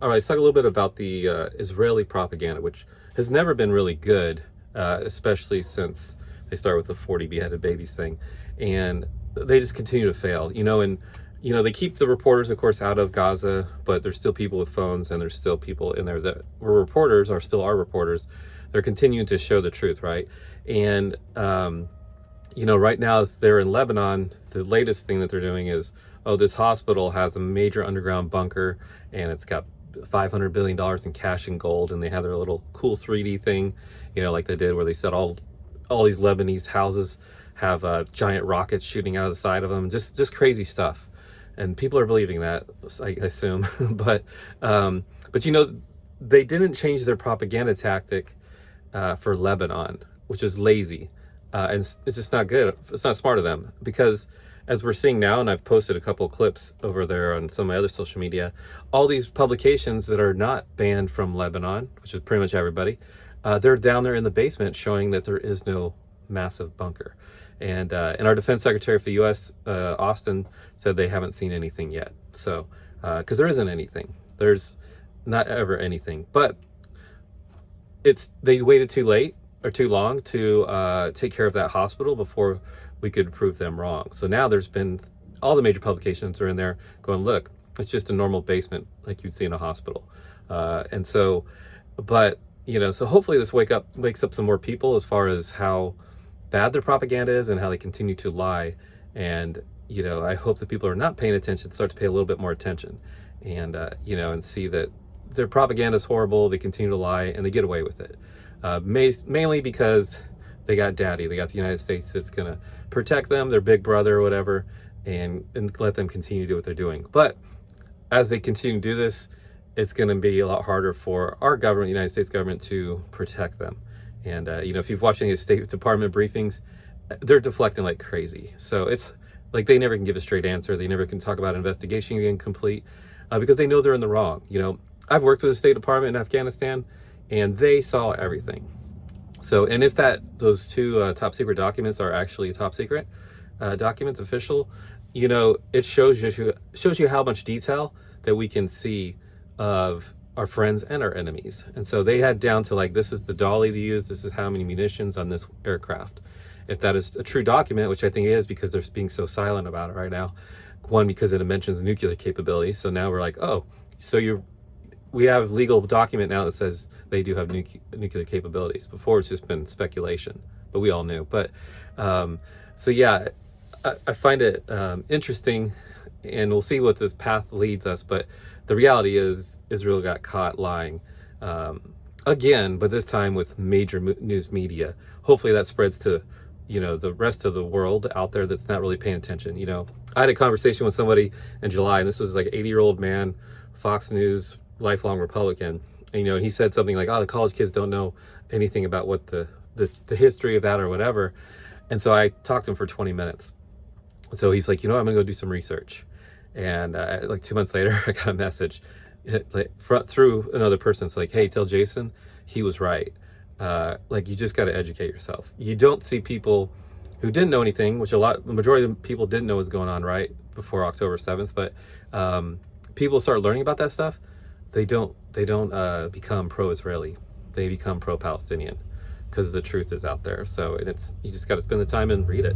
All right, let's talk a little bit about the Israeli propaganda, which has never been really good, especially since they started with the 40 beheaded babies thing. And they just continue to fail, and they keep the reporters, of course, out of Gaza, but there's still people with phones, and there's still people in there that were reporters, are still our reporters. They're continuing to show the truth, right? And right now, as they're in Lebanon, the latest thing that they're doing is, oh, this hospital has a major underground bunker, and it's got $500 billion in cash and gold, and they have their little cool 3D thing, like they did where they said all these Lebanese houses have giant rockets shooting out of the side of them, just crazy stuff. And people are believing that, I assume. but they didn't change their propaganda tactic for Lebanon, which is lazy. And it's just not good. It's not smart of them, because as we're seeing now, and I've posted a couple of clips over there on some of my other social media, all these publications that are not banned from Lebanon, which is pretty much everybody, they're down there in the basement showing that there is no massive bunker. And our defense secretary for the U.S., Austin, said they haven't seen anything yet. So, because there isn't anything. There's not ever anything. But they waited too long to take care of that hospital before we could prove them wrong. So now there's been, all the major publications are in there going, look, it's just a normal basement like you'd see in a hospital. So hopefully this wakes up some more people as far as how bad their propaganda is and how they continue to lie. And, I hope that people are not paying attention start to pay a little bit more attention and, and see that their propaganda is horrible. They continue to lie and they get away with it. Mainly because they got daddy. They got the United States that's going to protect them, their big brother or whatever, and let them continue to do what they're doing. But as they continue to do this, it's going to be a lot harder for our government, the United States government, to protect them. And, if you've watched any of the State Department briefings, they're deflecting like crazy. So it's like they never can give a straight answer. They never can talk about an investigation being complete because they know they're in the wrong. I've worked with the State Department in Afghanistan, and they saw everything. So, and if those two top secret documents are actually top secret documents, official, it shows you how much detail that we can see of our friends and our enemies. And so they had down to like, this is the dolly they use, this is how many munitions on this aircraft. If that is a true document, which I think it is because they're being so silent about it right now. One, because it mentions nuclear capability. So now we're like, oh, we have a legal document now that says they do have nuclear capabilities. Before it's just been speculation, but we all knew. But I find it interesting, and we'll see what this path leads us. But the reality is Israel got caught lying again, but this time with major news media. Hopefully that spreads to the rest of the world out there that's not really paying attention. I had a conversation with somebody in July, and this was like an 80-year-old man, Fox News, lifelong Republican, and he said something like, oh, the college kids don't know anything about what the history of that or whatever. And so I talked to him for 20 minutes. So he's like, I'm gonna go do some research. And like 2 months later, I got a message through another person. It's like, hey, tell Jason he was right. You just got to educate yourself. You don't see people who didn't know anything, which the majority of people didn't know what was going on right before October 7th. But people start learning about that stuff. They don't become pro-Israeli. They become pro-Palestinian because the truth is out there. So you just got to spend the time and read it.